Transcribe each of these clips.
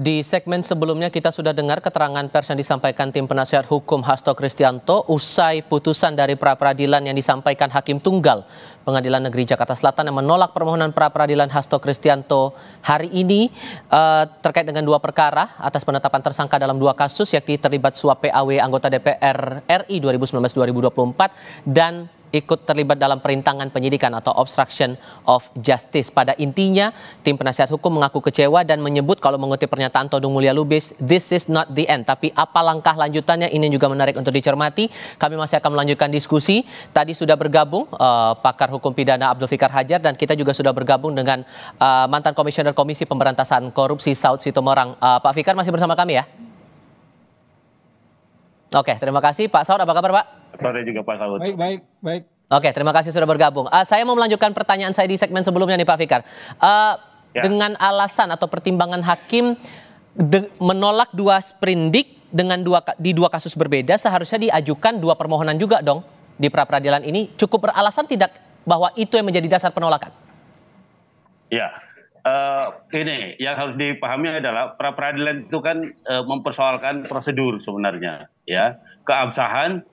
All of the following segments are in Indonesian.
Di segmen sebelumnya kita sudah dengar keterangan pers yang disampaikan tim penasihat hukum Hasto Kristianto usai putusan dari pra-peradilan yang disampaikan Hakim Tunggal Pengadilan Negeri Jakarta Selatan yang menolak permohonan pra-peradilan Hasto Kristianto hari ini terkait dengan dua perkara atas penetapan tersangka dalam dua kasus yakni terlibat suap PAW anggota DPR RI 2019-2024 dan ikut terlibat dalam perintangan penyidikan atau obstruction of justice. Pada intinya, tim penasihat hukum mengaku kecewa dan menyebut kalau mengutip pernyataan Todung Mulya Lubis, this is not the end. Tapi apa langkah lanjutannya ini juga menarik untuk dicermati. Kami masih akan melanjutkan diskusi. Tadi sudah bergabung pakar hukum pidana Abdul Fikar Hajar dan kita juga sudah bergabung dengan mantan komisioner Komisi Pemberantasan Korupsi Saud Sitomorang. Pak Fikar masih bersama kami ya? Oke, terima kasih Pak Saud. Apa kabar Pak? Sore juga Pak Saud. Baik. Oke, terima kasih sudah bergabung. Saya mau melanjutkan pertanyaan saya di segmen sebelumnya nih Pak Fikar. Dengan alasan atau pertimbangan hakim menolak dua sprindik dengan di dua kasus berbeda, seharusnya diajukan dua permohonan juga dong di pra-peradilan ini. Cukup beralasan tidak bahwa itu yang menjadi dasar penolakan? Ya, ini yang harus dipahami adalah pra-peradilan itu kan mempersoalkan prosedur sebenarnya, ya, keabsahan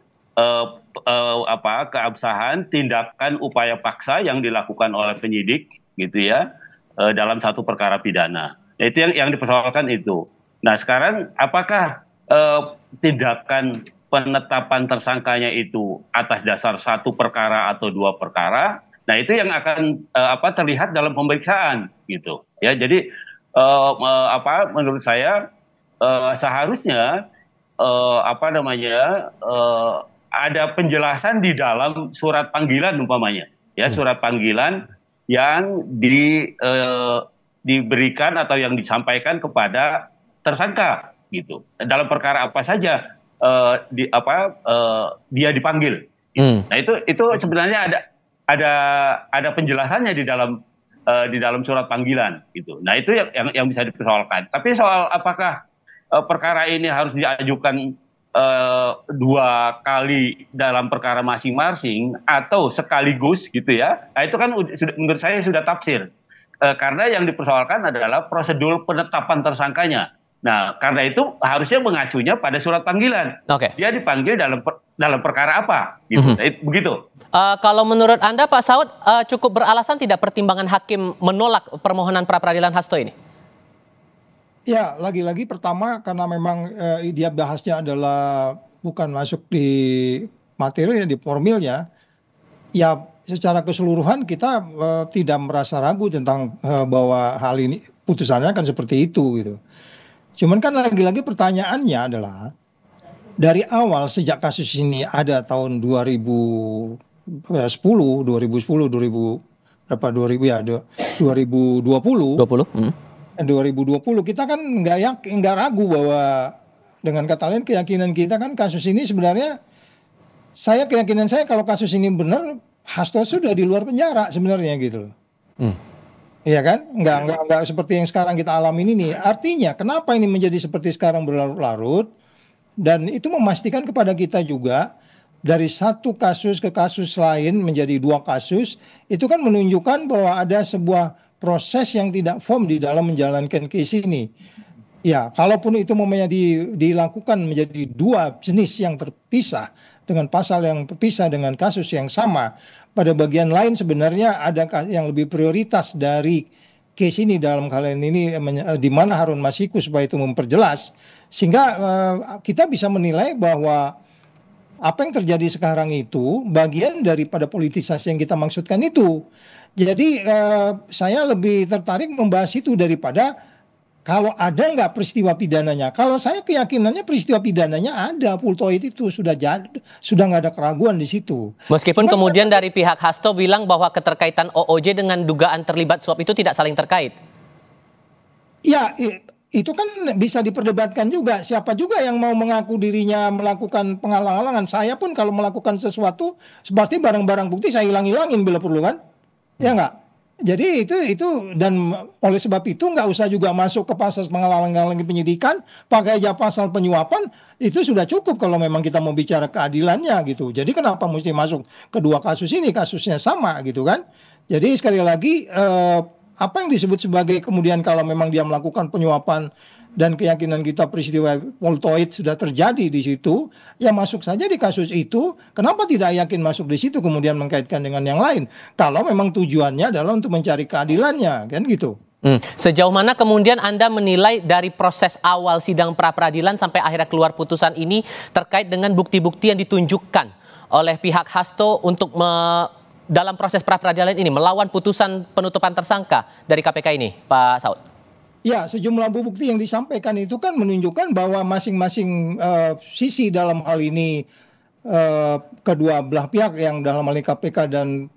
keabsahan tindakan upaya paksa yang dilakukan oleh penyidik gitu ya dalam satu perkara pidana. Itu yang dipersoalkan itu. Nah sekarang apakah tindakan penetapan tersangkanya itu atas dasar satu perkara atau dua perkara? Nah itu yang akan terlihat dalam pemeriksaan gitu ya. Jadi menurut saya seharusnya ada penjelasan di dalam surat panggilan umpamanya, ya surat panggilan yang diberikan atau yang disampaikan kepada tersangka gitu. Dalam perkara apa saja dia dipanggil. Gitu. Nah itu sebenarnya ada penjelasannya di dalam surat panggilan gitu. Nah itu yang bisa dipersoalkan. Tapi soal apakah perkara ini harus diajukan dua kali dalam perkara masing-masing atau sekaligus gitu ya. Nah itu kan menurut saya sudah tafsir. Karena yang dipersoalkan adalah prosedur penetapan tersangkanya. Nah karena itu harusnya mengacunya pada surat panggilan. Oke. Dia dipanggil dalam perkara apa gitu. Begitu. Kalau menurut Anda Pak Saud cukup beralasan tidak pertimbangan hakim menolak permohonan pra-peradilan Hasto ini? Ya, lagi-lagi pertama karena memang dia bahasnya adalah bukan masuk di materi, di formilnya, ya secara keseluruhan kita tidak merasa ragu tentang bahwa hal ini putusannya akan seperti itu gitu. Cuman kan lagi-lagi pertanyaannya adalah dari awal sejak kasus ini ada tahun 2010, 2020 kita kan nggak ragu bahwa dengan kata lain keyakinan kita kan kasus ini sebenarnya keyakinan saya kalau kasus ini benar Hasto sudah di luar penjara sebenarnya gitu. Iya kan? Nggak seperti yang sekarang kita alami ini. Artinya kenapa ini menjadi seperti sekarang berlarut-larut dan itu memastikan kepada kita juga dari satu kasus ke kasus lain menjadi dua kasus itu kan menunjukkan bahwa ada sebuah proses yang tidak firm di dalam menjalankan case ini. Ya, kalaupun itu dilakukan menjadi dua jenis yang terpisah dengan pasal yang terpisah dengan kasus yang sama, pada bagian lain sebenarnya ada yang lebih prioritas dari case ini dalam kalian ini di mana Harun Masiku supaya itu memperjelas sehingga kita bisa menilai bahwa apa yang terjadi sekarang itu bagian daripada politisasi yang kita maksudkan itu. Jadi saya lebih tertarik membahas itu daripada kalau ada nggak peristiwa pidananya. Kalau saya keyakinannya peristiwa pidananya ada, Pultoid itu sudah nggak ada keraguan di situ. Meskipun kemudian dari pihak Hasto bilang bahwa keterkaitan OOJ dengan dugaan terlibat suap itu tidak saling terkait. Ya, itu kan bisa diperdebatkan juga. Siapa juga yang mau mengaku dirinya melakukan penghalang-halangan. Saya pun kalau melakukan sesuatu, seperti barang-barang bukti saya hilang-hilangin bila perlu kan. Ya enggak? Jadi itu dan oleh sebab itu nggak usah juga masuk ke pasal penghalang-halangan penyidikan, pakai aja pasal penyuapan, itu sudah cukup kalau memang kita mau bicara keadilannya gitu. Jadi kenapa mesti masuk kedua kasus ini, kasusnya sama gitu kan. Jadi sekali lagi apa yang disebut sebagai kemudian kalau memang dia melakukan penyuapan dan keyakinan kita peristiwa Voltoid sudah terjadi di situ, ya masuk saja di kasus itu. Kenapa tidak yakin masuk di situ kemudian mengkaitkan dengan yang lain? Kalau memang tujuannya adalah untuk mencari keadilannya, kan gitu. Sejauh mana kemudian Anda menilai dari proses awal sidang pra-peradilan sampai akhirnya keluar putusan ini terkait dengan bukti-bukti yang ditunjukkan oleh pihak Hasto untuk dalam proses pra-peradilan ini melawan putusan penutupan tersangka dari KPK ini, Pak Saud? Ya, sejumlah bukti yang disampaikan itu kan menunjukkan bahwa masing-masing sisi dalam hal ini kedua belah pihak yang dalam hal ini KPK dan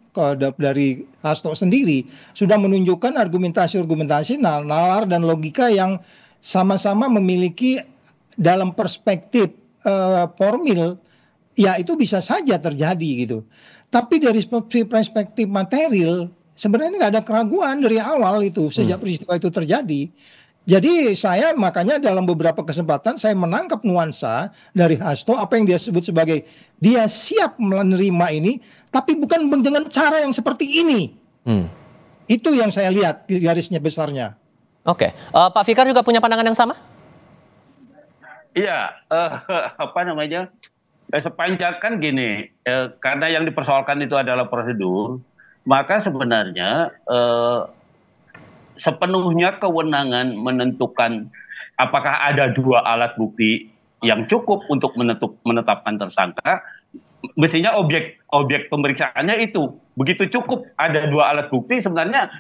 dari Hasto sendiri sudah menunjukkan argumentasi-argumentasi, nalar dan logika yang sama-sama memiliki dalam perspektif formil, ya itu bisa saja terjadi gitu. Tapi dari perspektif material, sebenarnya nggak ada keraguan dari awal itu, sejak peristiwa itu terjadi. Jadi saya makanya dalam beberapa kesempatan saya menangkap nuansa dari Hasto, apa yang dia sebut sebagai dia siap menerima ini, tapi bukan dengan cara yang seperti ini. Itu yang saya lihat garisnya besarnya. Oke, Pak Fikar juga punya pandangan yang sama? Iya, sepanjang kan gini, karena yang dipersoalkan itu adalah prosedur, maka sebenarnya sepenuhnya kewenangan menentukan apakah ada dua alat bukti yang cukup untuk menetapkan tersangka, mestinya objek pemeriksaannya itu begitu cukup ada dua alat bukti, sebenarnya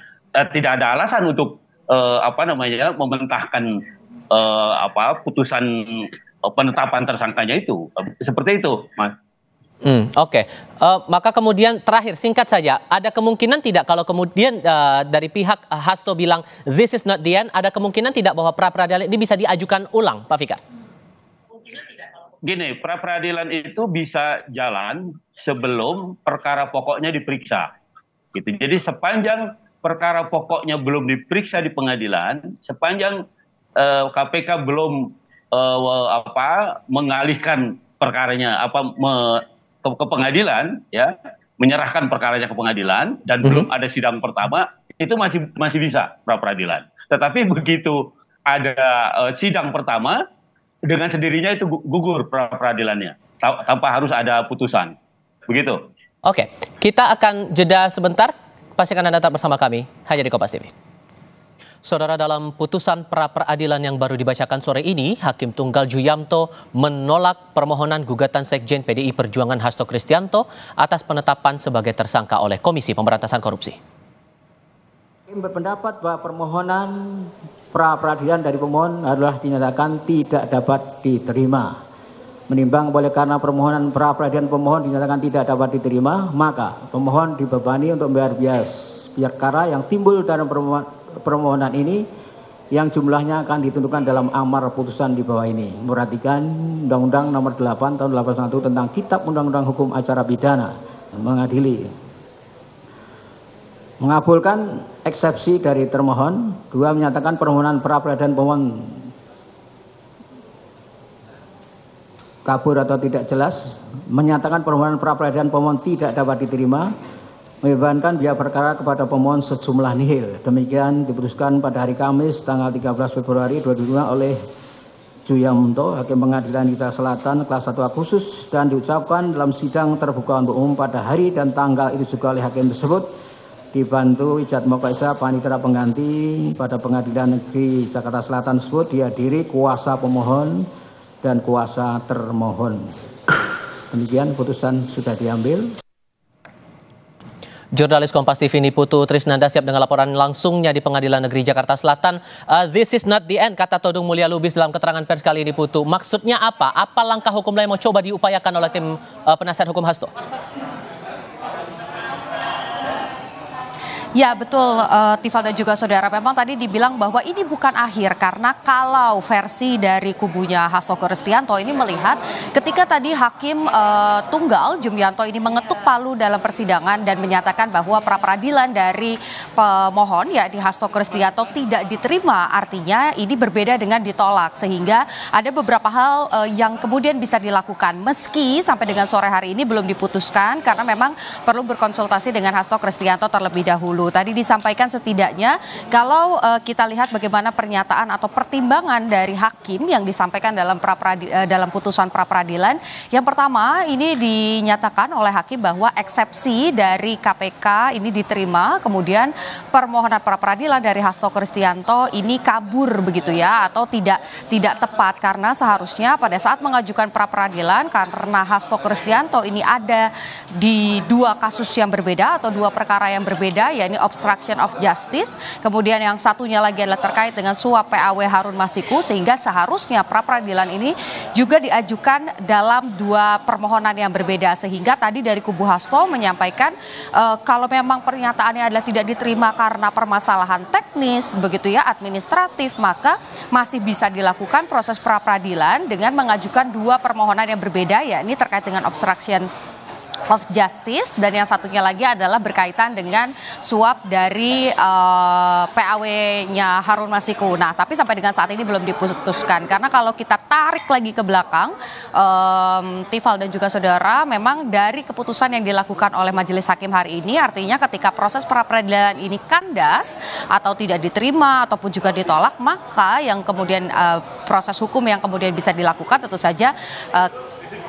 tidak ada alasan untuk mementahkan putusan penetapan tersangkanya itu, seperti itu, Mas. Oke. Maka kemudian terakhir singkat saja, ada kemungkinan tidak kalau kemudian dari pihak Hasto bilang this is not the end, ada kemungkinan tidak bahwa pra-peradilan ini bisa diajukan ulang, Pak Fikar? Gini, pra-peradilan itu bisa jalan sebelum perkara pokoknya diperiksa, gitu. Jadi sepanjang perkara pokoknya belum diperiksa di pengadilan, sepanjang KPK belum mengalihkan perkaranya ke pengadilan, ya, menyerahkan perkaranya ke pengadilan dan belum ada sidang pertama, itu masih bisa pra-peradilan. Tetapi begitu ada sidang pertama, dengan sendirinya itu gugur pra-peradilannya tanpa harus ada putusan. Begitu. Oke, kita akan jeda sebentar. Pastikan Anda tetap bersama kami hanya di Kompas TV. Saudara, dalam putusan pra-peradilan yang baru dibacakan sore ini, Hakim Tunggal Juyamto menolak permohonan gugatan Sekjen PDI Perjuangan Hasto Kristianto atas penetapan sebagai tersangka oleh Komisi Pemberantasan Korupsi. Hakim berpendapat bahwa permohonan pra-peradilan dari pemohon adalah dinyatakan tidak dapat diterima. Menimbang oleh karena permohonan pra-peradilan pemohon dinyatakan tidak dapat diterima, maka pemohon dibebani untuk membayar biaya perkara yang timbul dalam permohonan ini yang jumlahnya akan ditentukan dalam amar putusan di bawah ini. Memperhatikan Undang-Undang Nomor 8 Tahun 81 tentang Kitab Undang-Undang Hukum Acara Pidana, mengadili. Mengabulkan eksepsi dari termohon. 2, menyatakan permohonan pra-peradilan pemohon kabur atau tidak jelas. Menyatakan permohonan pra-peradilan pemohon tidak dapat diterima. Membebankan biaya perkara kepada pemohon sejumlah nihil. Demikian diputuskan pada hari Kamis tanggal 13 Februari 2022 oleh Juyamto, Hakim Pengadilan Negeri Selatan kelas 1A khusus, dan diucapkan dalam sidang terbuka untuk umum pada hari dan tanggal itu juga oleh hakim tersebut, dibantu Ijad Mokaisa Panitera Pengganti pada Pengadilan Negeri Jakarta Selatan tersebut dihadiri kuasa pemohon dan kuasa termohon. Demikian putusan sudah diambil. Jurnalis Kompas TV Niputu Trisnanda siap dengan laporan langsungnya di Pengadilan Negeri Jakarta Selatan. This is not the end, kata Todung Mulya Lubis dalam keterangan pers kali ini, Putu. Maksudnya apa? Apa langkah hukum lain mau coba diupayakan oleh tim penasihat hukum Hasto? Ya betul, Tifal dan juga saudara, memang tadi dibilang bahwa ini bukan akhir, karena kalau versi dari kubunya Hasto Kristianto ini melihat ketika tadi Hakim Tunggal Juyamto ini mengetuk palu dalam persidangan dan menyatakan bahwa pra-peradilan dari pemohon yakni Hasto Kristianto tidak diterima, artinya ini berbeda dengan ditolak, sehingga ada beberapa hal yang kemudian bisa dilakukan meski sampai dengan sore hari ini belum diputuskan karena memang perlu berkonsultasi dengan Hasto Kristianto terlebih dahulu. Tadi disampaikan setidaknya kalau kita lihat bagaimana pernyataan atau pertimbangan dari hakim yang disampaikan dalam putusan pra-peradilan. Yang pertama, ini dinyatakan oleh hakim bahwa eksepsi dari KPK ini diterima, kemudian permohonan pra-peradilan dari Hasto Kristianto ini kabur begitu ya, atau tidak tepat karena seharusnya pada saat mengajukan pra-peradilan karena Hasto Kristianto ini ada di dua kasus yang berbeda atau dua perkara yang berbeda, yakni obstruction of justice, kemudian yang satunya lagi adalah terkait dengan suap PAW Harun Masiku, sehingga seharusnya pra-peradilan ini juga diajukan dalam dua permohonan yang berbeda, sehingga tadi dari kubu Hasto menyampaikan kalau memang pernyataannya adalah tidak diterima karena permasalahan teknis begitu ya, administratif, maka masih bisa dilakukan proses pra-peradilan dengan mengajukan dua permohonan yang berbeda, yakni terkait dengan obstruction of justice dan yang satunya lagi adalah berkaitan dengan suap dari PAW-nya Harun Masiku. Nah, tapi sampai dengan saat ini belum diputuskan karena kalau kita tarik lagi ke belakang, Tifal dan juga saudara, memang dari keputusan yang dilakukan oleh Majelis Hakim hari ini artinya ketika proses pra-peradilan ini kandas atau tidak diterima ataupun juga ditolak, maka yang kemudian proses hukum yang kemudian bisa dilakukan tentu saja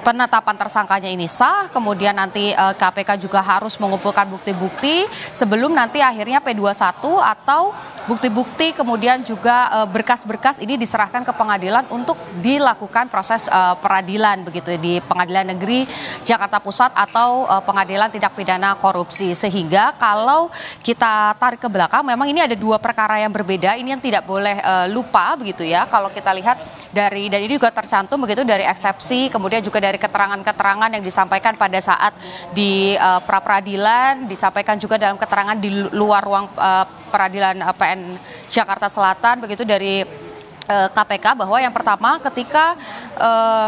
penetapan tersangkanya ini sah, kemudian nanti KPK juga harus mengumpulkan bukti-bukti sebelum nanti akhirnya P21 atau bukti-bukti kemudian juga berkas-berkas ini diserahkan ke pengadilan untuk dilakukan proses peradilan begitu di Pengadilan Negeri Jakarta Pusat atau Pengadilan Tindak Pidana Korupsi. Sehingga kalau kita tarik ke belakang memang ini ada dua perkara yang berbeda, ini yang tidak boleh lupa begitu ya. Kalau kita lihat dan ini juga tercantum begitu dari eksepsi, kemudian juga dari keterangan-keterangan yang disampaikan pada saat di pra-peradilan, disampaikan juga dalam keterangan di luar ruang peradilan PN Jakarta Selatan begitu dari KPK, bahwa yang pertama ketika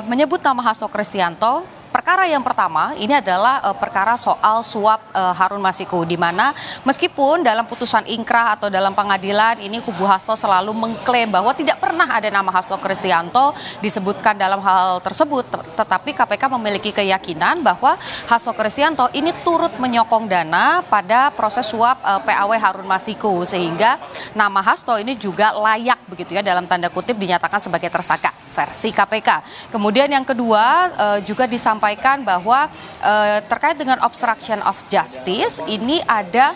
menyebut nama Hasto Kristianto, perkara yang pertama ini adalah perkara soal suap Harun Masiku, di mana meskipun dalam putusan ingkrah atau dalam pengadilan ini kubu Hasto selalu mengklaim bahwa tidak pernah ada nama Hasto Kristianto disebutkan dalam hal tersebut, tetapi KPK memiliki keyakinan bahwa Hasto Kristianto ini turut menyokong dana pada proses suap PAW Harun Masiku, sehingga nama Hasto ini juga layak begitu ya dalam tanda kutip dinyatakan sebagai tersangka versi KPK. Kemudian yang kedua juga disampaikan bahwa terkait dengan obstruction of justice ini ada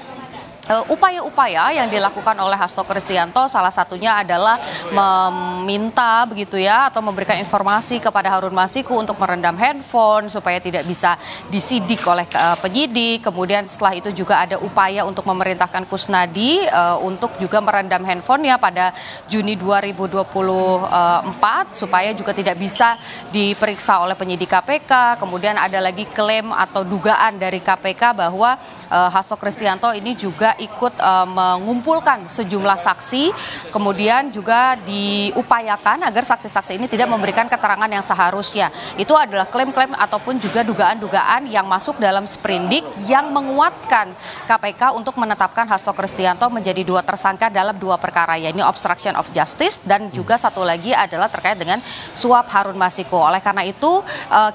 upaya-upaya yang dilakukan oleh Hasto Kristianto, salah satunya adalah meminta begitu ya atau memberikan informasi kepada Harun Masiku untuk merendam handphone supaya tidak bisa disidik oleh penyidik. Kemudian setelah itu juga ada upaya untuk memerintahkan Kusnadi untuk juga merendam handphonenya pada Juni 2024 supaya juga tidak bisa diperiksa oleh penyidik KPK. Kemudian ada lagi klaim atau dugaan dari KPK bahwa Hasto Kristianto ini juga ikut mengumpulkan sejumlah saksi, kemudian juga diupayakan agar saksi-saksi ini tidak memberikan keterangan yang seharusnya. Itu adalah klaim-klaim ataupun juga dugaan-dugaan yang masuk dalam sprindik yang menguatkan KPK untuk menetapkan Hasto Kristianto menjadi dua tersangka dalam dua perkara, yaitu obstruction of justice dan juga satu lagi adalah terkait dengan suap Harun Masiku. Oleh karena itu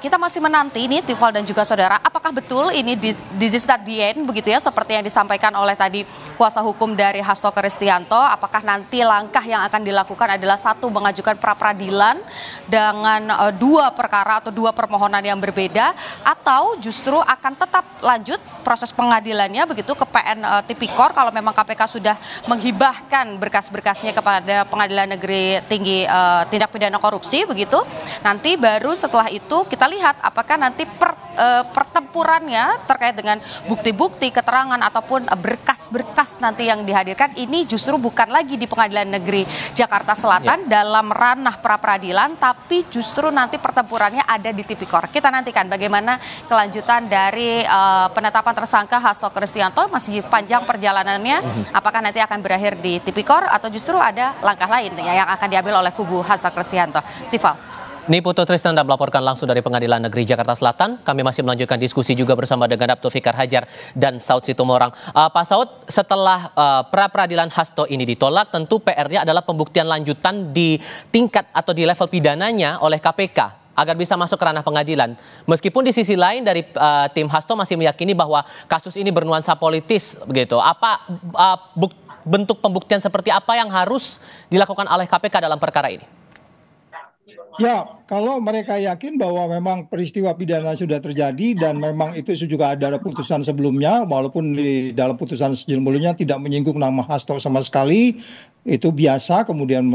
kita masih menanti ini Tifal dan juga saudara, apakah betul ini this is not the end begitu ya, seperti yang disampaikan oleh tadi kuasa hukum dari Hasto Kristianto. Apakah nanti langkah yang akan dilakukan adalah satu, mengajukan pra-peradilan dengan dua perkara atau dua permohonan yang berbeda, atau justru akan tetap lanjut proses pengadilannya begitu ke PN Tipikor kalau memang KPK sudah menghibahkan berkas-berkasnya kepada Pengadilan Negeri Tinggi Tindak Pidana Korupsi begitu. Nanti baru setelah itu kita lihat apakah nanti pertempurannya terkait dengan bukti-bukti, keterangan ataupun berkas-berkas nanti yang dihadirkan ini justru bukan lagi di Pengadilan Negeri Jakarta Selatan dalam ranah pra-peradilan, tapi justru nanti pertempurannya ada di Tipikor. Kita nantikan bagaimana kelanjutan dari penetapan tersangka Hasto Kristianto, masih panjang perjalanannya, apakah nanti akan berakhir di Tipikor atau justru ada langkah lain yang akan diambil oleh kubu Hasto Kristianto. Tifal. Niputu Trisnanda melaporkan langsung dari Pengadilan Negeri Jakarta Selatan. Kami masih melanjutkan diskusi juga bersama dengan Dapto Fikar Hajar dan Saud Situmorang. Pak Saud, setelah pra-peradilan Hasto ini ditolak, tentu PR-nya adalah pembuktian lanjutan di tingkat atau di level pidananya oleh KPK. agar bisa masuk ke ranah pengadilan. Meskipun di sisi lain dari tim Hasto masih meyakini bahwa kasus ini bernuansa politis begitu. Apa bentuk pembuktian seperti apa yang harus dilakukan oleh KPK dalam perkara ini? Ya, kalau mereka yakin bahwa memang peristiwa pidana sudah terjadi dan memang itu juga ada putusan sebelumnya, walaupun di dalam putusan sebelumnya tidak menyinggung nama Hasto sama sekali, itu biasa. Kemudian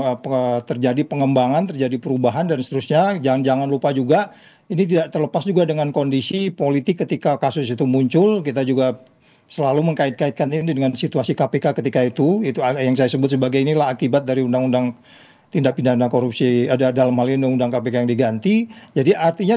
terjadi pengembangan, terjadi perubahan dan seterusnya. Jangan lupa juga ini tidak terlepas juga dengan kondisi politik ketika kasus itu muncul. Kita juga selalu mengkait-kaitkan ini dengan situasi KPK ketika itu yang saya sebut sebagai inilah akibat dari undang-undang tindak pidana korupsi, ada dalam hal ini undang-undang KPK yang diganti. Jadi artinya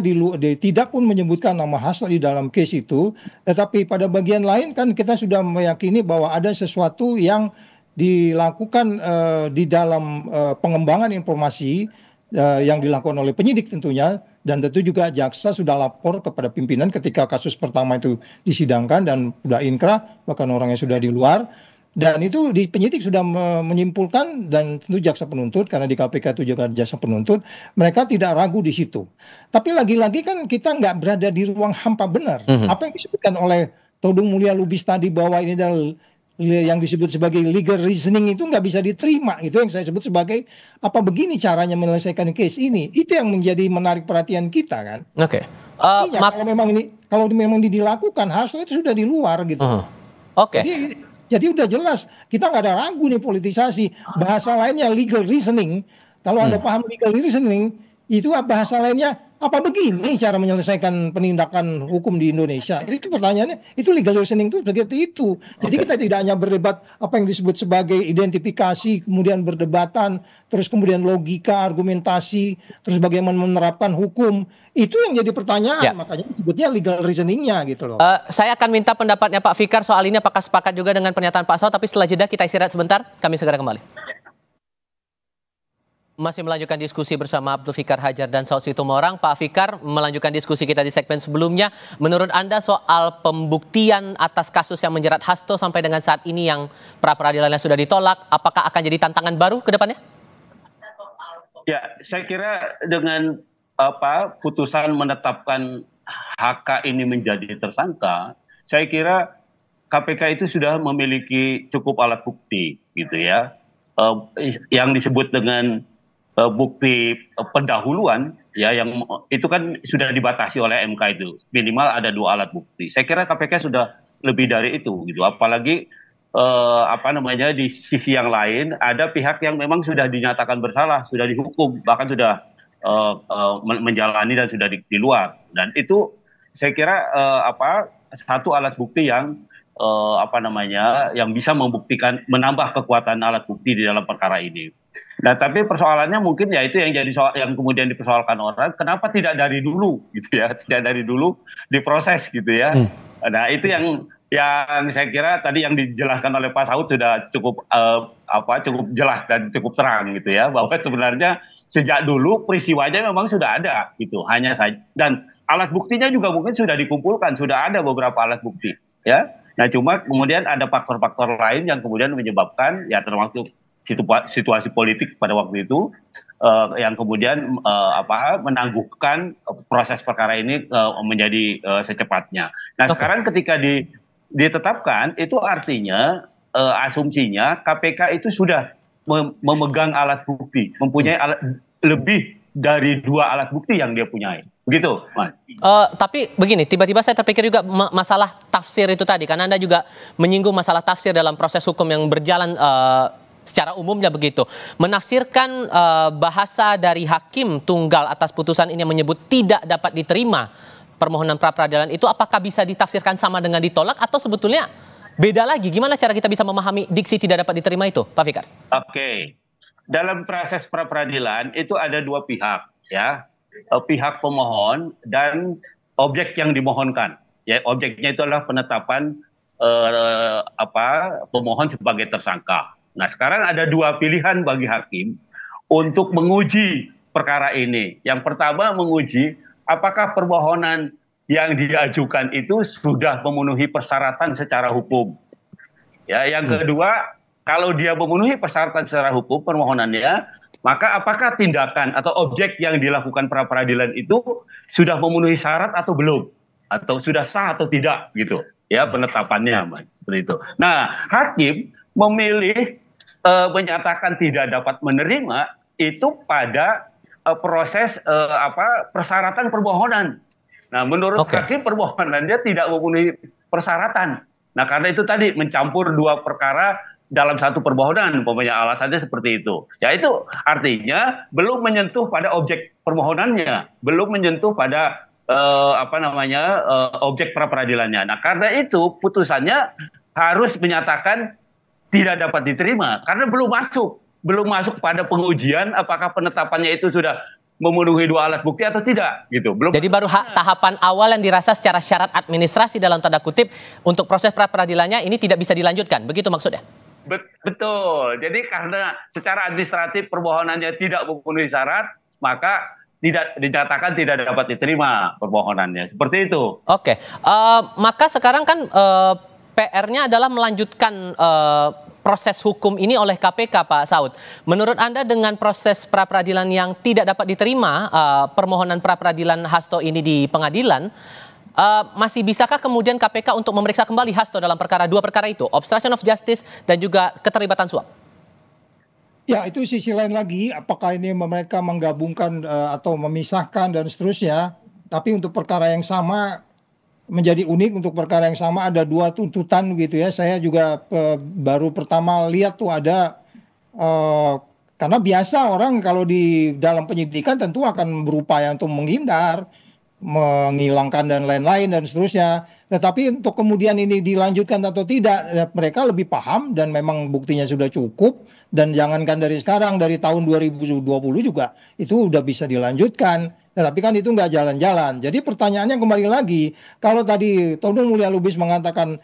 tidak pun menyebutkan nama Hasto di dalam case itu, tetapi pada bagian lain kan kita sudah meyakini bahwa ada sesuatu yang dilakukan di dalam pengembangan informasi yang dilakukan oleh penyidik tentunya, dan tentu juga jaksa sudah lapor kepada pimpinan ketika kasus pertama itu disidangkan dan sudah inkrah, bahkan orangnya sudah di luar. Dan itu penyidik sudah menyimpulkan, dan tentu jaksa penuntut, karena di KPK itu juga jaksa penuntut, mereka tidak ragu di situ. Tapi lagi-lagi kan kita nggak berada di ruang hampa benar. Apa yang disebutkan oleh Todung Mulya Lubis tadi bahwa ini adalah yang disebut sebagai legal reasoning itu nggak bisa diterima. Itu yang saya sebut sebagai apa begini caranya menyelesaikan case ini. Itu yang menjadi menarik perhatian kita kan. Oke. Kalau memang ini dilakukan, Hasto itu sudah di luar gitu. Oke. Jadi udah jelas, kita nggak ada ragu nih politisasi. Bahasa lainnya legal reasoning. Kalau Anda paham legal reasoning, itu bahasa lainnya apa begini cara menyelesaikan penindakan hukum di Indonesia. Itu pertanyaannya, itu legal reasoning itu seperti itu. Jadi kita tidak hanya berdebat apa yang disebut sebagai identifikasi, kemudian berdebatan, terus kemudian logika, argumentasi, terus bagaimana menerapkan hukum. Itu yang jadi pertanyaan, makanya disebutnya legal reasoningnya gitu loh. Saya akan minta pendapatnya Pak Fikar soal ini, apakah sepakat juga dengan pernyataan Pak Saud, tapi setelah jeda kita istirahat sebentar, kami segera kembali. Masih melanjutkan diskusi bersama Abdul Fikar Hajar dan Saud Situmorang. Pak Fikar, melanjutkan diskusi kita di segmen sebelumnya, menurut Anda soal pembuktian atas kasus yang menjerat Hasto sampai dengan saat ini yang pra-peradilannya sudah ditolak, apakah akan jadi tantangan baru ke depannya? Ya, saya kira dengan putusan menetapkan HK ini menjadi tersangka, saya kira KPK itu sudah memiliki cukup alat bukti gitu ya, yang disebut dengan bukti pendahuluan ya, yang itu kan sudah dibatasi oleh MK, itu minimal ada 2 alat bukti. Saya kira KPK sudah lebih dari itu gitu, apalagi di sisi yang lain ada pihak yang memang sudah dinyatakan bersalah, sudah dihukum, bahkan sudah menjalani dan sudah di luar, dan itu saya kira satu alat bukti yang yang bisa membuktikan, menambah kekuatan alat bukti di dalam perkara ini. Nah, tapi persoalannya mungkin ya itu yang jadi soal yang kemudian dipersoalkan orang, kenapa tidak dari dulu gitu ya, tidak dari dulu diproses gitu ya. Nah, itu yang saya kira tadi yang dijelaskan oleh Pak Saud sudah cukup cukup jelas dan cukup terang gitu ya, bahwa sebenarnya sejak dulu peristiwanya memang sudah ada gitu, hanya saja, dan alat buktinya juga mungkin sudah dikumpulkan, sudah ada beberapa alat bukti ya. Nah, cuma kemudian ada faktor-faktor lain yang kemudian menyebabkan ya, termasuk situasi politik pada waktu itu yang kemudian menangguhkan proses perkara ini menjadi secepatnya. Nah, sekarang ketika ditetapkan, itu artinya asumsinya KPK itu sudah memegang alat bukti, mempunyai lebih dari 2 alat bukti yang dia punyai. Begitu, Mas. Tapi begini, tiba-tiba saya terpikir juga masalah tafsir itu tadi, karena Anda juga menyinggung masalah tafsir dalam proses hukum yang berjalan secara umumnya begitu. Menafsirkan bahasa dari hakim tunggal atas putusan ini yang menyebut tidak dapat diterima permohonan pra-peradilan itu, apakah bisa ditafsirkan sama dengan ditolak atau sebetulnya beda lagi? Gimana cara kita bisa memahami diksi tidak dapat diterima itu, Pak Fikar? Oke. Dalam proses pra-peradilan itu ada 2 pihak ya. Pihak pemohon dan objek yang dimohonkan. Ya, objeknya itu adalah penetapan pemohon sebagai tersangka. Nah, sekarang ada 2 pilihan bagi hakim untuk menguji perkara ini. Yang pertama, menguji apakah permohonan yang diajukan itu sudah memenuhi persyaratan secara hukum. Ya, yang kedua, kalau dia memenuhi persyaratan secara hukum permohonannya, maka apakah tindakan atau objek yang dilakukan pra peradilan itu sudah memenuhi syarat atau belum, atau sudah sah atau tidak gitu ya penetapannya seperti itu. Nah, hakim memilih menyatakan tidak dapat menerima itu pada proses persyaratan permohonan. Nah, menurut hakim permohonannya tidak memenuhi persyaratan. Nah, karena itu tadi mencampur dua perkara dalam satu permohonan, umpamanya alasannya seperti itu. Ya itu artinya belum menyentuh pada objek permohonannya, belum menyentuh pada objek pra peradilannya. Nah, karena itu putusannya harus menyatakan tidak dapat diterima karena belum masuk pada pengujian apakah penetapannya itu sudah memenuhi dua alat bukti atau tidak gitu. Belum. Jadi baru tahapan awal yang dirasa secara syarat administrasi dalam tanda kutip untuk proses pra peradilannya ini tidak bisa dilanjutkan. Begitu maksudnya? Betul. Jadi karena secara administratif permohonannya tidak memenuhi syarat, maka tidak dinyatakan tidak dapat diterima permohonannya. Seperti itu. Oke. Maka sekarang kan PR-nya adalah melanjutkan proses hukum ini oleh KPK, Pak Saud. Menurut Anda dengan proses pra peradilan yang tidak dapat diterima permohonan pra peradilan Hasto ini di pengadilan, masih bisakah kemudian KPK untuk memeriksa kembali Hasto dalam dua perkara itu, obstruction of justice dan juga keterlibatan suap? Ya, itu sisi lain lagi, apakah ini mereka menggabungkan atau memisahkan dan seterusnya. Tapi untuk perkara yang sama menjadi unik, untuk perkara yang sama ada dua tuntutan gitu ya. Saya juga baru pertama lihat tuh ada karena biasa orang kalau di dalam penyidikan tentu akan berupaya untuk menghindar, menghilangkan dan lain-lain dan seterusnya. Tetapi untuk kemudian ini dilanjutkan atau tidak, ya mereka lebih paham dan memang buktinya sudah cukup. Dan jangankan dari sekarang, dari tahun 2020 juga itu udah bisa dilanjutkan. Tetapi kan itu nggak jalan-jalan. Jadi pertanyaannya kembali lagi, kalau tadi Todung Mulya Lubis mengatakan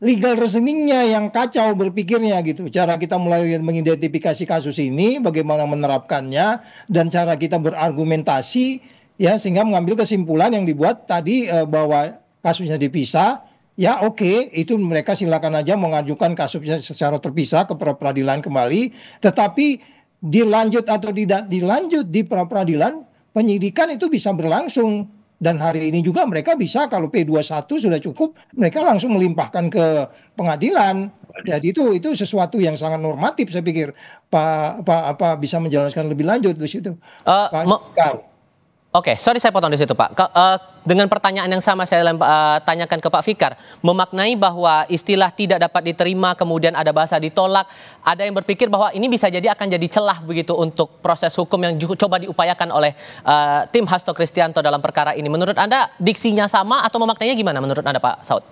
legal reasoningnya yang kacau berpikirnya gitu. Cara kita mulai mengidentifikasi kasus ini, bagaimana menerapkannya, dan cara kita berargumentasi, ya sehingga mengambil kesimpulan yang dibuat tadi bahwa kasusnya dipisah. Ya oke, itu mereka silakan aja mengajukan kasusnya secara terpisah ke peradilan kembali. Tetapi dilanjut atau tidak dilanjut di peradilan, penyidikan itu bisa berlangsung. Dan hari ini juga mereka bisa kalau P21 sudah cukup, mereka langsung melimpahkan ke pengadilan. Jadi itu sesuatu yang sangat normatif saya pikir. Pak bisa menjelaskan lebih lanjut di situ. Oke, sorry saya potong di situ Pak. Dengan pertanyaan yang sama saya tanyakan ke Pak Fikar, memaknai bahwa istilah tidak dapat diterima kemudian ada bahasa ditolak, ada yang berpikir bahwa ini bisa jadi akan jadi celah begitu untuk proses hukum yang coba diupayakan oleh tim Hasto Kristianto dalam perkara ini. Menurut Anda diksinya sama atau memaknainya gimana menurut Anda Pak Saud?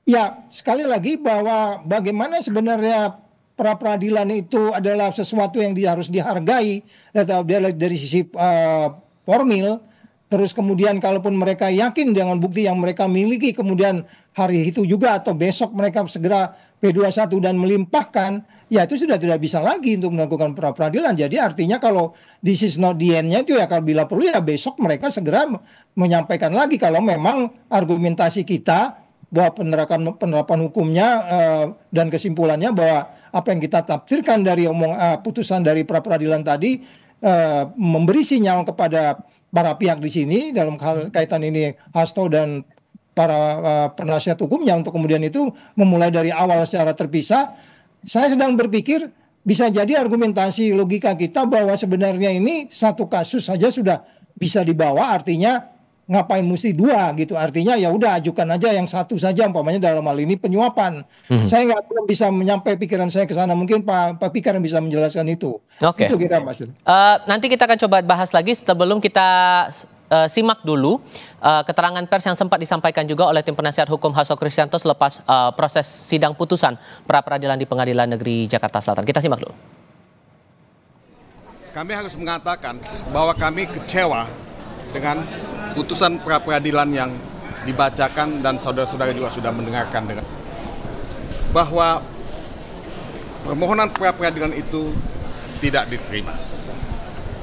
Ya, sekali lagi bahwa bagaimana sebenarnya pra peradilan itu adalah sesuatu yang harus dihargai dari sisi formil. Terus kemudian kalaupun mereka yakin dengan bukti yang mereka miliki, kemudian hari itu juga atau besok mereka segera P21 dan melimpahkan, ya itu sudah tidak bisa lagi untuk melakukan pra peradilan. Jadi artinya kalau this is not the end-nya itu ya kalau bila perlu ya besok mereka segera menyampaikan lagi kalau memang argumentasi kita bahwa penerapan hukumnya dan kesimpulannya bahwa apa yang kita tafsirkan dari putusan dari pra peradilan tadi memberi sinyal kepada para pihak di sini dalam kaitan ini Hasto dan para penasihat hukumnya untuk kemudian itu memulai dari awal secara terpisah. Saya sedang berpikir bisa jadi argumentasi logika kita bahwa sebenarnya ini satu kasus saja sudah bisa dibawa, artinya ngapain mesti dua gitu, artinya ya udah ajukan aja yang satu saja umpamanya dalam hal ini penyuapan. Saya belum bisa menyampai pikiran saya ke sana, mungkin Pak Fikar yang bisa menjelaskan itu. Oke. Itu kita maksud. Nanti kita akan coba bahas lagi sebelum kita simak dulu keterangan pers yang sempat disampaikan juga oleh tim penasihat hukum Hasto Kristianto selepas proses sidang putusan pra peradilan di Pengadilan Negeri Jakarta Selatan. Kita simak dulu. Kami harus mengatakan bahwa kami kecewa dengan putusan pra peradilan yang dibacakan dan saudara-saudara juga sudah mendengarkan bahwa permohonan pra peradilan itu tidak diterima.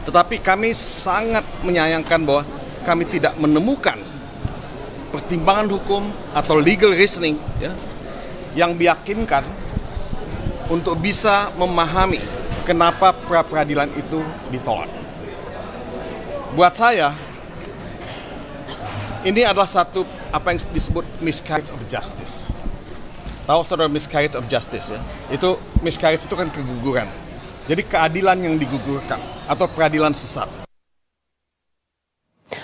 Tetapi kami sangat menyayangkan bahwa kami tidak menemukan pertimbangan hukum atau legal reasoning yang meyakinkan untuk bisa memahami kenapa pra-peradilan itu ditolak. Buat saya, ini adalah satu apa yang disebut miscarriage of justice. Tahu saudara miscarriage of justice ya? Itu miscarriage itu kan keguguran. Jadi keadilan yang digugurkan atau peradilan sesat.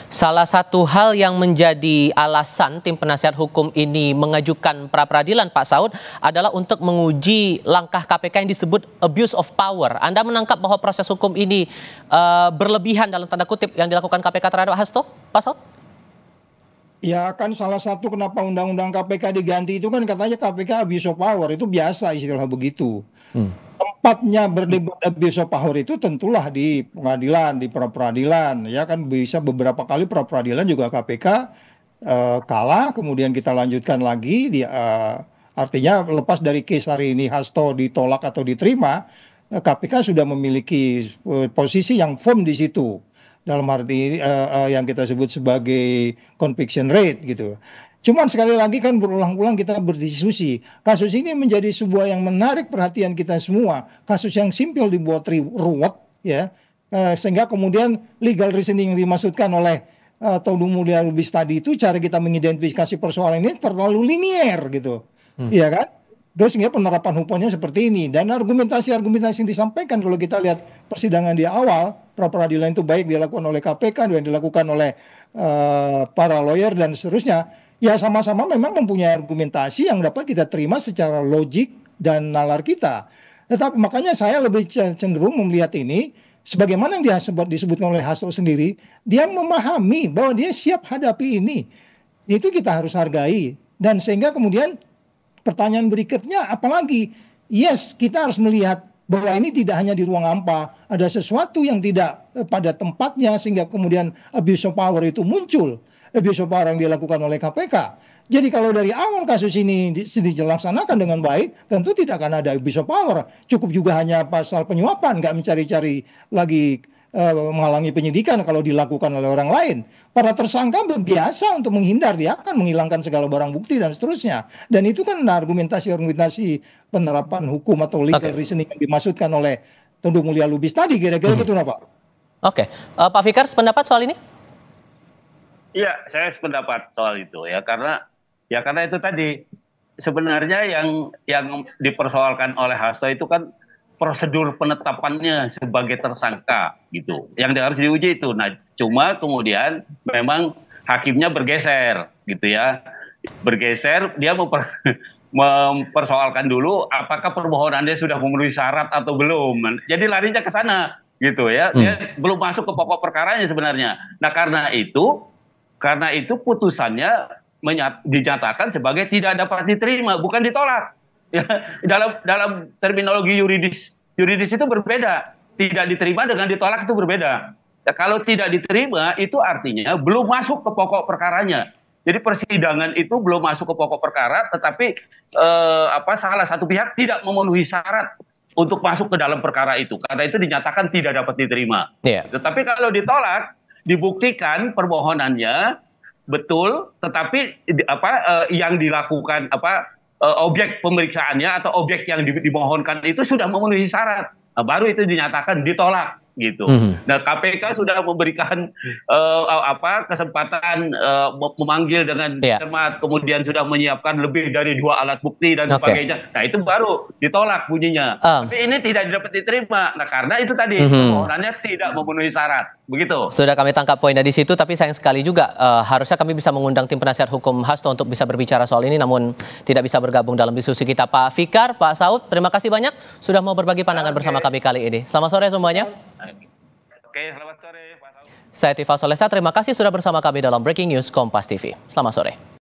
Salah satu hal yang menjadi alasan tim penasihat hukum ini mengajukan pra-peradilan, Pak Saud, adalah untuk menguji langkah KPK yang disebut abuse of power. Anda menangkap bahwa proses hukum ini berlebihan dalam tanda kutip yang dilakukan KPK terhadap Hasto, Pak Saud? Ya kan salah satu kenapa undang-undang KPK diganti itu kan katanya KPK abuse of power, itu biasa istilah begitu. Tempatnya berdebat abuse of power itu tentulah di pengadilan, di pra-peradilan. Ya kan bisa beberapa kali pra-peradilan juga KPK kalah, kemudian kita lanjutkan lagi. Artinya lepas dari case hari ini Hasto ditolak atau diterima, KPK sudah memiliki posisi yang firm di situ. Dalam arti yang kita sebut sebagai conviction rate gitu. Cuman sekali lagi kan berulang-ulang kita berdiskusi. Kasus ini menjadi sebuah yang menarik perhatian kita semua. Kasus yang simpel dibuat ruwet ya. Sehingga kemudian legal reasoning yang dimaksudkan oleh Todung Mulya Lubis tadi itu cara kita mengidentifikasi persoalan ini terlalu linier gitu. Iya kan? Terus sehingga penerapan hukumnya seperti ini. Dan argumentasi-argumentasi yang disampaikan kalau kita lihat persidangan di awal, pra-peradilan itu baik dilakukan oleh KPK, dan dilakukan oleh para lawyer dan seterusnya. Ya sama-sama memang mempunyai argumentasi yang dapat kita terima secara logik dan nalar kita. Tetapi makanya saya lebih cenderung melihat ini, sebagaimana yang disebutkan oleh Hasto sendiri, dia memahami bahwa dia siap hadapi ini. Itu kita harus hargai. Dan sehingga kemudian pertanyaan berikutnya, apalagi, yes, kita harus melihat bahwa ini tidak hanya di ruang hampa, ada sesuatu yang tidak pada tempatnya sehingga kemudian abuse of power itu muncul, abuse of power yang dilakukan oleh KPK. Jadi kalau dari awal kasus ini dilaksanakan dengan baik, tentu tidak akan ada abuse of power. Cukup juga hanya pasal penyuapan, nggak mencari-cari lagi menghalangi penyidikan kalau dilakukan oleh orang lain. Para tersangka biasa untuk menghindar, dia akan menghilangkan segala barang bukti dan seterusnya. Dan itu kan argumentasi penerapan hukum atau legal reasoning yang dimaksudkan oleh Todung Mulya Lubis tadi, kira-kira gitu Pak. Oke, Pak Fikar sependapat soal ini? Iya, saya sependapat soal itu ya, karena itu tadi sebenarnya yang dipersoalkan oleh Hasto itu kan prosedur penetapannya sebagai tersangka gitu, yang harus diuji itu. Nah, cuma kemudian memang hakimnya bergeser gitu ya, dia mempersoalkan dulu apakah permohonannya sudah memenuhi syarat atau belum. Jadi larinya ke sana gitu ya, dia belum masuk ke pokok perkaranya sebenarnya. Nah, karena itu putusannya dinyatakan sebagai tidak dapat diterima, bukan ditolak. Ya, dalam terminologi yuridis itu berbeda. Tidak diterima dengan ditolak itu berbeda. Ya, kalau tidak diterima itu artinya belum masuk ke pokok perkaranya. Jadi persidangan itu belum masuk ke pokok perkara, tetapi salah satu pihak tidak memenuhi syarat untuk masuk ke dalam perkara itu. Karena itu dinyatakan tidak dapat diterima. Tetapi kalau ditolak, dibuktikan permohonannya betul, tetapi yang dilakukan objek pemeriksaannya atau objek yang dimohonkan itu sudah memenuhi syarat, baru itu dinyatakan ditolak gitu. Nah, KPK sudah memberikan kesempatan memanggil dengan cermat, kemudian sudah menyiapkan lebih dari 2 alat bukti dan sebagainya. Nah, itu baru ditolak bunyinya. Tapi ini tidak dapat diterima. Nah, karena itu tadi permohonannya tidak memenuhi syarat. Begitu. Sudah kami tangkap poinnya di situ, tapi sayang sekali juga harusnya kami bisa mengundang tim penasihat hukum Hasto untuk bisa berbicara soal ini, namun tidak bisa bergabung dalam diskusi kita. Pak Fikar, Pak Saud, terima kasih banyak sudah mau berbagi pandangan bersama kami kali ini. Selamat sore semuanya. Oke, selamat sore Pak Saud. Saya Tifal Solesa, terima kasih sudah bersama kami dalam Breaking News Kompas TV. Selamat sore.